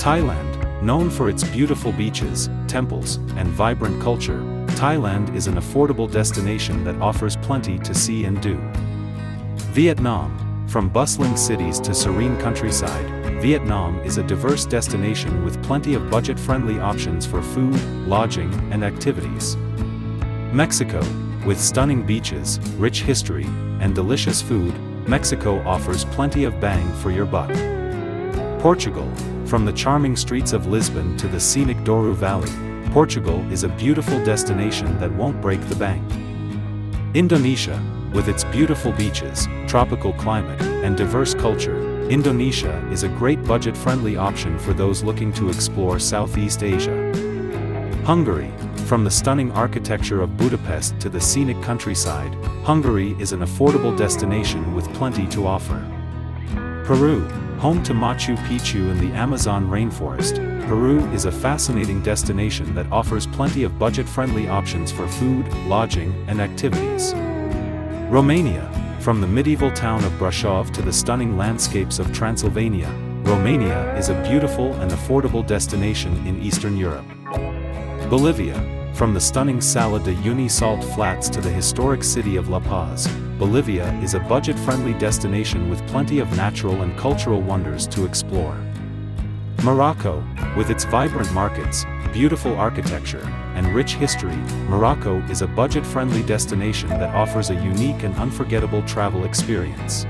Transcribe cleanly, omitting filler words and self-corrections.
Thailand, known for its beautiful beaches, temples, and vibrant culture, Thailand is an affordable destination that offers plenty to see and do. Vietnam, from bustling cities to serene countryside, Vietnam is a diverse destination with plenty of budget-friendly options for food, lodging, and activities. Mexico, with stunning beaches, rich history, and delicious food, Mexico offers plenty of bang for your buck. Portugal, from the charming streets of Lisbon to the scenic Douro Valley, Portugal is a beautiful destination that won't break the bank. Indonesia, with its beautiful beaches, tropical climate, and diverse culture, Indonesia is a great budget-friendly option for those looking to explore Southeast Asia. Hungary, from the stunning architecture of Budapest to the scenic countryside, Hungary is an affordable destination with plenty to offer. Peru, home to Machu Picchu in the Amazon rainforest, Peru is a fascinating destination that offers plenty of budget-friendly options for food, lodging, and activities. Romania, from the medieval town of Brașov to the stunning landscapes of Transylvania, Romania is a beautiful and affordable destination in Eastern Europe. Bolivia, from the stunning Sala de Uyuni salt flats to the historic city of La Paz, Bolivia is a budget-friendly destination with plenty of natural and cultural wonders to explore. Morocco, with its vibrant markets, beautiful architecture, and rich history, Morocco is a budget-friendly destination that offers a unique and unforgettable travel experience.